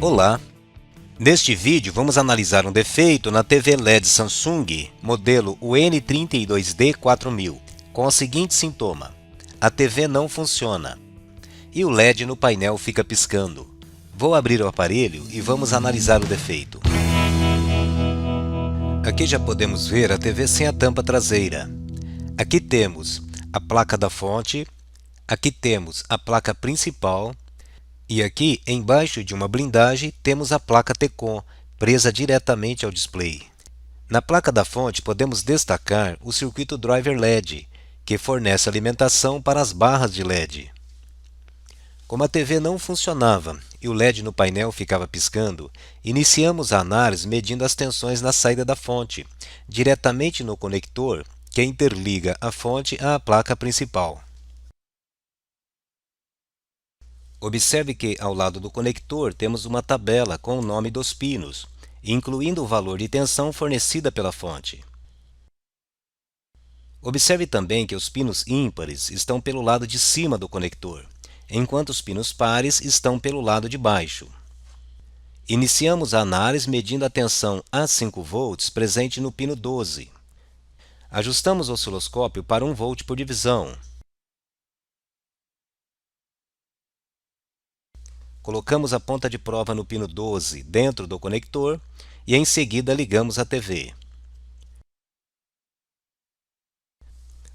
Olá! Neste vídeo vamos analisar um defeito na TV LED Samsung modelo UN32D4000 com o seguinte sintoma: a TV não funciona e o LED no painel fica piscando. Vou abrir o aparelho e vamos analisar o defeito. Aqui já podemos ver a TV sem a tampa traseira. Aqui temos a placa da fonte, aqui temos a placa principal e aqui, embaixo de uma blindagem, temos a placa Tcon, presa diretamente ao display. Na placa da fonte podemos destacar o circuito driver LED, que fornece alimentação para as barras de LED. Como a TV não funcionava e o LED no painel ficava piscando, iniciamos a análise medindo as tensões na saída da fonte, diretamente no conector que interliga a fonte à placa principal. Observe que, ao lado do conector, temos uma tabela com o nome dos pinos, incluindo o valor de tensão fornecida pela fonte. Observe também que os pinos ímpares estão pelo lado de cima do conector, enquanto os pinos pares estão pelo lado de baixo. Iniciamos a análise medindo a tensão a 5 volts presente no pino 12. Ajustamos o osciloscópio para 1 volt por divisão. Colocamos a ponta de prova no pino 12 dentro do conector e em seguida ligamos a TV.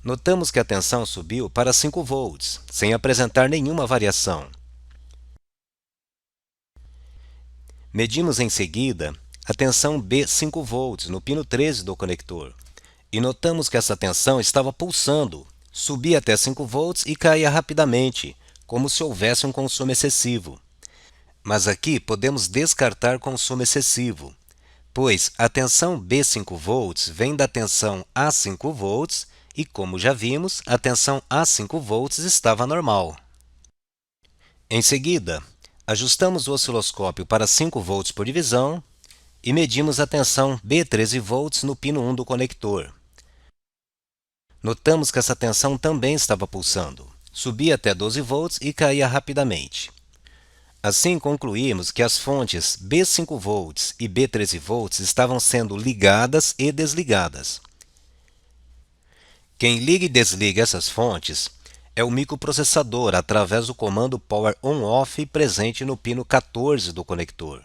Notamos que a tensão subiu para 5 volts, sem apresentar nenhuma variação. Medimos em seguida a tensão B 5 volts no pino 13 do conector e notamos que essa tensão estava pulsando, subia até 5 volts e caía rapidamente, como se houvesse um consumo excessivo. Mas aqui podemos descartar consumo excessivo, pois a tensão B 5 volts vem da tensão A 5 volts e, como já vimos, a tensão A 5 volts estava normal. Em seguida, ajustamos o osciloscópio para 5 volts por divisão e medimos a tensão B 13 volts no pino 1 do conector. Notamos que essa tensão também estava pulsando, subia até 12 volts e caía rapidamente. Assim, concluímos que as fontes B 5 volts e B 13 volts estavam sendo ligadas e desligadas. Quem liga e desliga essas fontes é o microprocessador através do comando Power On/Off presente no pino 14 do conector.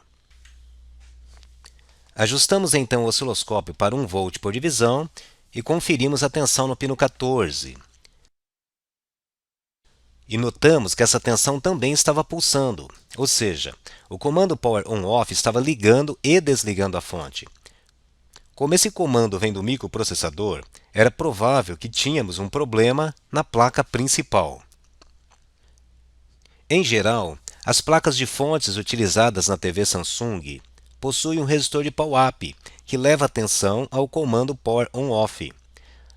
Ajustamos então o osciloscópio para 1 volt por divisão e conferimos a tensão no pino 14. E notamos que essa tensão também estava pulsando, ou seja, o comando Power On/Off estava ligando e desligando a fonte. Como esse comando vem do microprocessador, era provável que tínhamos um problema na placa principal. Em geral, as placas de fontes utilizadas na TV Samsung possuem um resistor de power-up que leva a tensão ao comando Power On/Off.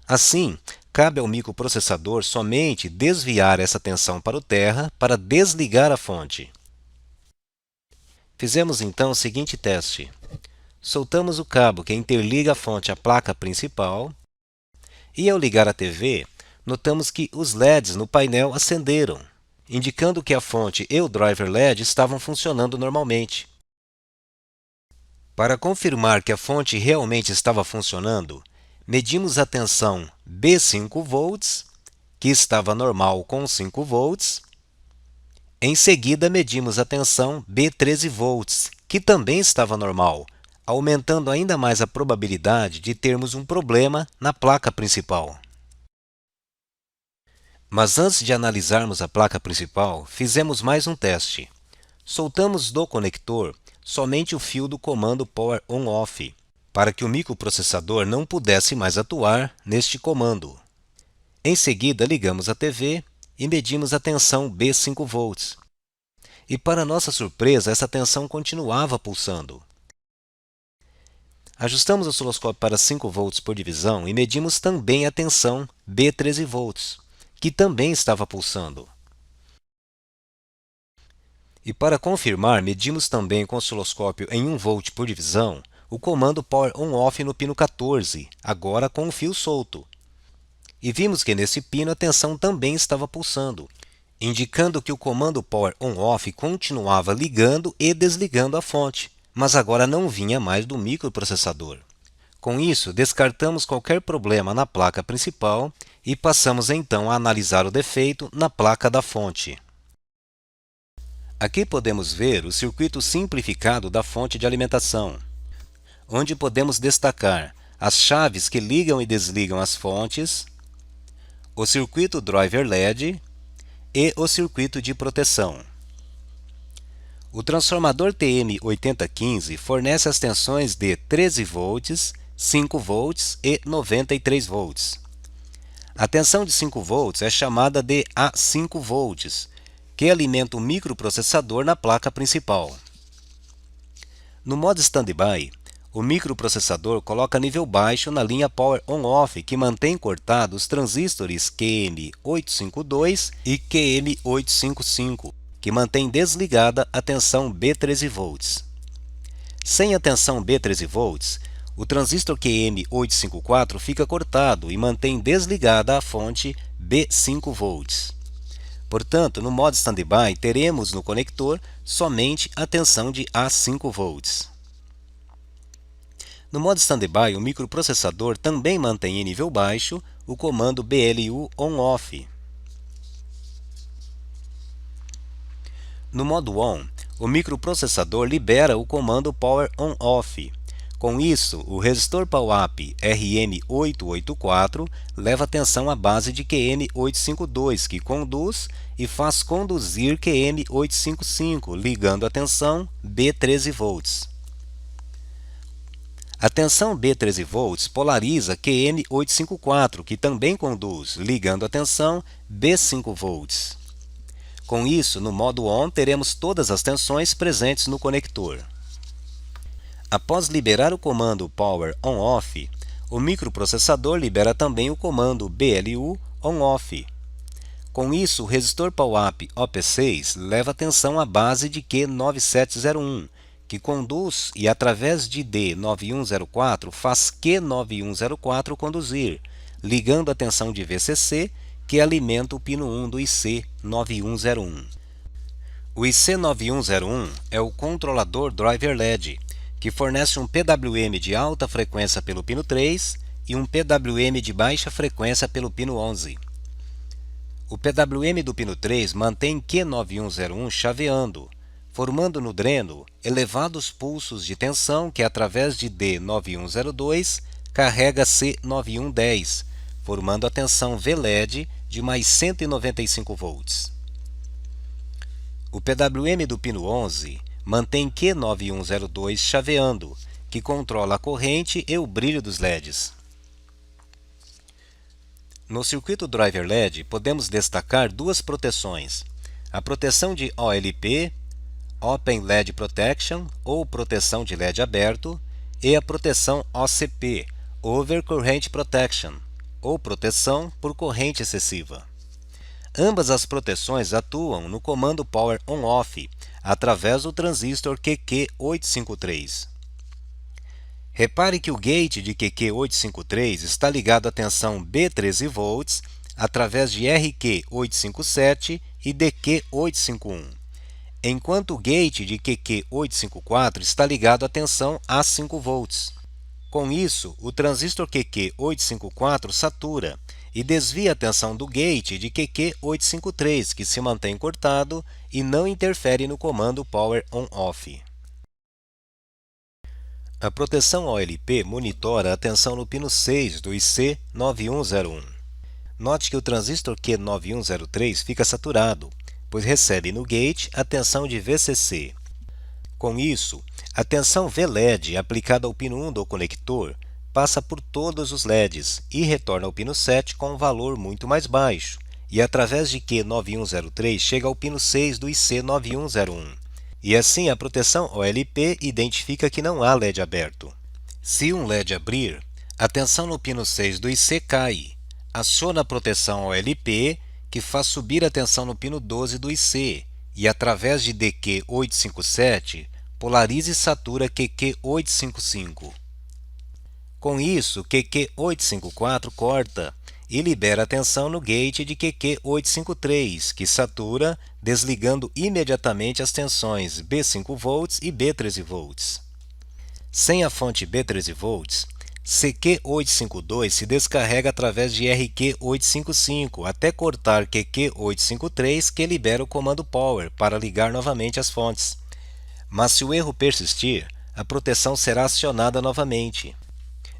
Assim, cabe ao microprocessador somente desviar essa tensão para o terra para desligar a fonte. Fizemos então o seguinte teste. Soltamos o cabo que interliga a fonte à placa principal e, ao ligar a TV, notamos que os LEDs no painel acenderam, indicando que a fonte e o driver LED estavam funcionando normalmente. Para confirmar que a fonte realmente estava funcionando, medimos a tensão B 5 volts, que estava normal com 5 volts. Em seguida, medimos a tensão B 13 volts, que também estava normal, aumentando ainda mais a probabilidade de termos um problema na placa principal. Mas antes de analisarmos a placa principal, fizemos mais um teste. Soltamos do conector somente o fio do comando Power On/Off, para que o microprocessador não pudesse mais atuar neste comando. Em seguida, ligamos a TV e medimos a tensão B 5 volts. E, para nossa surpresa, essa tensão continuava pulsando. Ajustamos o osciloscópio para 5 volts por divisão e medimos também a tensão B 13 volts, que também estava pulsando. E, para confirmar, medimos também com o osciloscópio em 1 volt por divisão o comando Power On/Off no pino 14, agora com o fio solto. E vimos que nesse pino a tensão também estava pulsando. indicando que o comando Power On/Off continuava ligando e desligando a fonte, mas agora não vinha mais do microprocessador. Com isso, descartamos qualquer problema na placa principal e passamos então a analisar o defeito na placa da fonte. Aqui podemos ver o circuito simplificado da fonte de alimentação, onde podemos destacar as chaves que ligam e desligam as fontes, o circuito driver LED e o circuito de proteção. O transformador TM8015 fornece as tensões de 13 volts, 5 volts e 93 volts. A tensão de 5 volts é chamada de A5 volts, que alimenta o microprocessador na placa principal. No modo standby, o microprocessador coloca nível baixo na linha Power On/Off, que mantém cortados os transistores QM852 e QM855, que mantém desligada a tensão B13 volts. Sem a tensão B13 volts, o transistor QM854 fica cortado e mantém desligada a fonte B5 volts. Portanto, no modo standby, teremos no conector somente a tensão de A5 volts. No modo standby, o microprocessador também mantém em nível baixo o comando BLU On/Off. No modo ON, o microprocessador libera o comando Power On/Off. Com isso, o resistor PowerUp RM884 leva a tensão à base de QM852, que conduz e faz conduzir QM855, ligando a tensão B13 volts. A tensão B13 volts polariza QM854, que também conduz, ligando a tensão B5 volts. Com isso, no modo ON, teremos todas as tensões presentes no conector. Após liberar o comando Power On/Off, o microprocessador libera também o comando BLU On/Off. Com isso, o resistor PowerUp OP6 leva a tensão à base de Q9701, que conduz e através de D9104 faz Q9104 conduzir, ligando a tensão de VCC, que alimenta o pino 1 do IC9101. O IC9101 é o controlador driver LED, que fornece um PWM de alta frequência pelo pino 3 e um PWM de baixa frequência pelo pino 11. O PWM do pino 3 mantém Q9101 chaveando, formando no dreno elevados pulsos de tensão que, através de D9102, carrega C9110, formando a tensão VLED de mais 195 volts. O PWM do pino 11 mantém Q9102 chaveando, que controla a corrente e o brilho dos LEDs. No circuito driver LED, podemos destacar duas proteções: a proteção de OLP, Open LED Protection, ou proteção de LED aberto, e a proteção OCP, Over Current Protection, ou proteção por corrente excessiva. Ambas as proteções atuam no comando Power On/Off, através do transistor QQ853. Repare que o gate de QQ853 está ligado à tensão B13 volts através de RQ857 e DQ851, enquanto o gate de QQ854 está ligado à tensão A5 volts. Com isso, o transistor QQ854 satura e desvia a tensão do gate de QQ853, que se mantém cortado e não interfere no comando Power On/Off. A proteção OLP monitora a tensão no pino 6 do IC9101. Note que o transistor Q9103 fica saturado, pois recebe no gate a tensão de VCC. Com isso, a tensão VLED aplicada ao pino 1 do conector passa por todos os LEDs e retorna ao pino 7 com um valor muito mais baixo, e através de Q9103 chega ao pino 6 do IC9101. E assim a proteção OLP identifica que não há LED aberto. Se um LED abrir, a tensão no pino 6 do IC cai. Aciona a proteção OLP, que faz subir a tensão no pino 12 do IC, e através de DQ857, polariza e satura QQ855. Com isso, QQ854 corta e libera a tensão no gate de QQ853, que satura, desligando imediatamente as tensões B5V e B13V. Sem a fonte B13V, CQ852 se descarrega através de RQ855 até cortar QQ853, que libera o comando Power para ligar novamente as fontes. Mas se o erro persistir, a proteção será acionada novamente.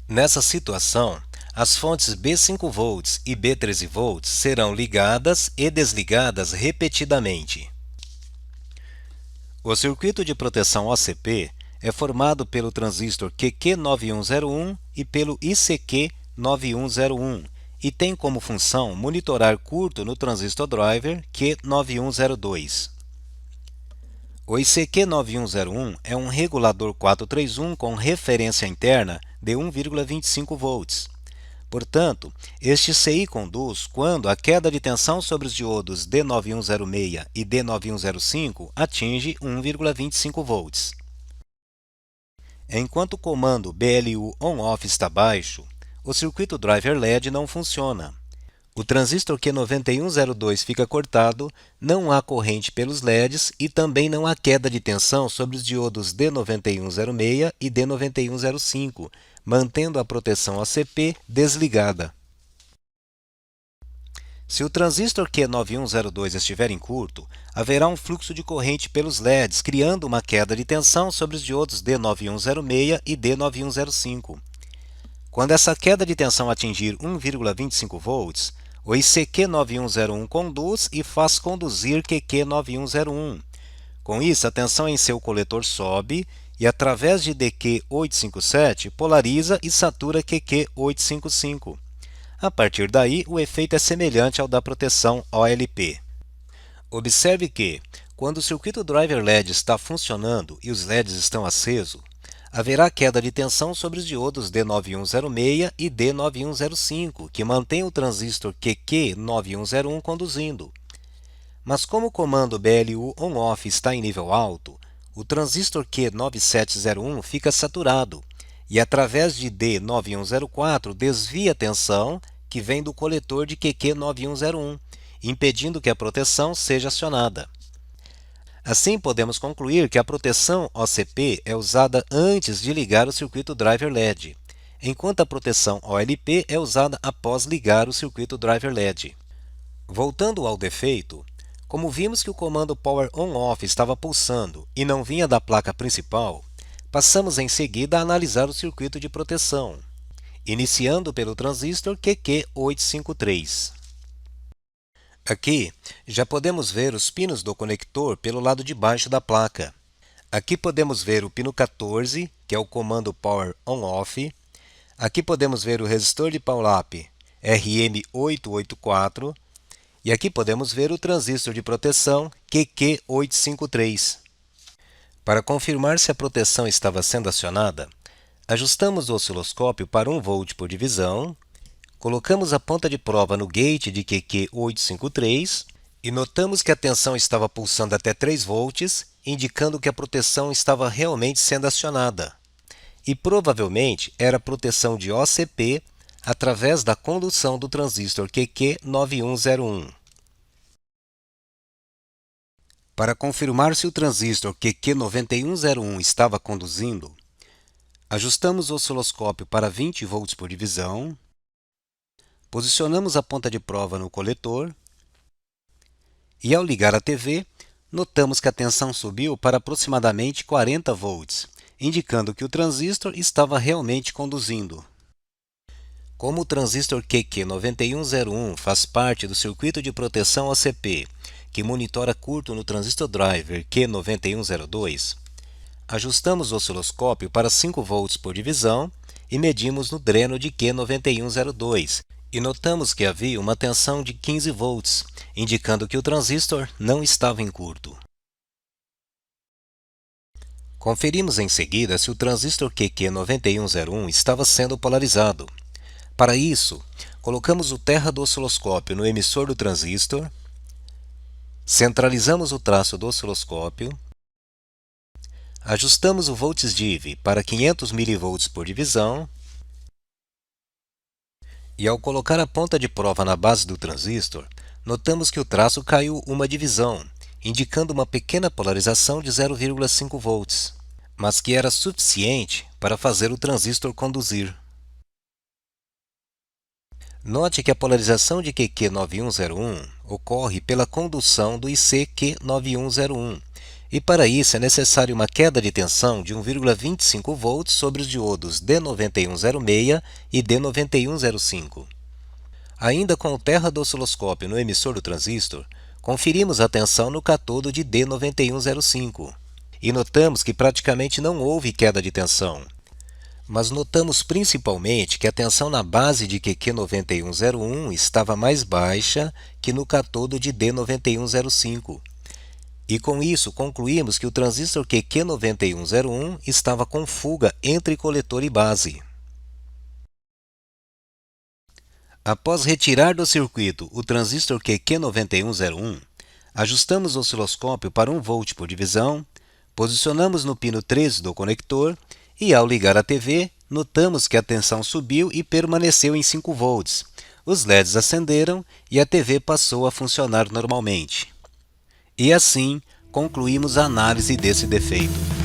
Nessa situação, as fontes B5V e B13V serão ligadas e desligadas repetidamente. O circuito de proteção OCP é formado pelo transistor QQ9101 e pelo ICQ9101 e tem como função monitorar curto no transistor driver Q9102. O ICQ9101 é um regulador 431 com referência interna de 1,25 volts. Portanto, este CI conduz quando a queda de tensão sobre os diodos D9106 e D9105 atinge 1,25 volts. Enquanto o comando BLU ON/OFF está baixo, o circuito driver LED não funciona. O transistor Q9102 fica cortado, não há corrente pelos LEDs e também não há queda de tensão sobre os diodos D9106 e D9105, mantendo a proteção OCP desligada. Se o transistor Q9102 estiver em curto, haverá um fluxo de corrente pelos LEDs, criando uma queda de tensão sobre os diodos D9106 e D9105. Quando essa queda de tensão atingir 1,25 volts, o ICQ9101 conduz e faz conduzir QQ9101. Com isso, a tensão em seu coletor sobe e, através de DQ857, polariza e satura QQ855. A partir daí, o efeito é semelhante ao da proteção OLP. Observe que, quando o circuito driver LED está funcionando e os LEDs estão acesos, haverá queda de tensão sobre os diodos D9106 e D9105, que mantém o transistor QQ9101 conduzindo. Mas como o comando BLU ON/OFF está em nível alto, o transistor Q9701 fica saturado e, através de D9104, desvia a tensão que vem do coletor de QQ9101, impedindo que a proteção seja acionada. Assim, podemos concluir que a proteção OCP é usada antes de ligar o circuito driver LED, enquanto a proteção OLP é usada após ligar o circuito driver LED. Voltando ao defeito, como vimos que o comando Power ON/OFF estava pulsando e não vinha da placa principal, passamos em seguida a analisar o circuito de proteção, iniciando pelo transistor QQ853. Aqui, já podemos ver os pinos do conector pelo lado de baixo da placa. Aqui podemos ver o pino 14, que é o comando Power ON/OFF. Aqui podemos ver o resistor de Pull-up RM884. E aqui podemos ver o transistor de proteção QQ853. Para confirmar se a proteção estava sendo acionada, ajustamos o osciloscópio para 1 volt por divisão, colocamos a ponta de prova no gate de QQ853 e notamos que a tensão estava pulsando até 3 volts, indicando que a proteção estava realmente sendo acionada. E provavelmente era a proteção de OCP através da condução do transistor QQ9101. Para confirmar se o transistor QQ9101 estava conduzindo, ajustamos o osciloscópio para 20 volts por divisão, posicionamos a ponta de prova no coletor e, ao ligar a TV, notamos que a tensão subiu para aproximadamente 40 volts, indicando que o transistor estava realmente conduzindo. Como o transistor QQ9101 faz parte do circuito de proteção OCP, que monitora curto no transistor driver Q9102, ajustamos o osciloscópio para 5 volts por divisão e medimos no dreno de Q9102, e notamos que havia uma tensão de 15 volts, indicando que o transistor não estava em curto. Conferimos em seguida se o transistor QQ9101 estava sendo polarizado. Para isso, colocamos o terra do osciloscópio no emissor do transistor, centralizamos o traço do osciloscópio, ajustamos o voltsdiv para 500 mV por divisão E ao colocar a ponta de prova na base do transistor, notamos que o traço caiu uma divisão, indicando uma pequena polarização de 0,5 volts, mas que era suficiente para fazer o transistor conduzir. Note que a polarização de QQ9101 ocorre pela condução do IC Q9101, e para isso é necessário uma queda de tensão de 1,25 volts sobre os diodos D9106 e D9105. Ainda com o terra do osciloscópio no emissor do transistor, conferimos a tensão no catodo de D9105 e notamos que praticamente não houve queda de tensão. Mas notamos principalmente que a tensão na base de QQ9101 estava mais baixa que no catodo de D9105. E com isso concluímos que o transistor QQ9101 estava com fuga entre coletor e base. Após retirar do circuito o transistor QQ9101, ajustamos o osciloscópio para 1 volt por divisão, posicionamos no pino 13 do conector e, ao ligar a TV, notamos que a tensão subiu e permaneceu em 5 volts. Os LEDs acenderam e a TV passou a funcionar normalmente. E assim, concluímos a análise desse defeito.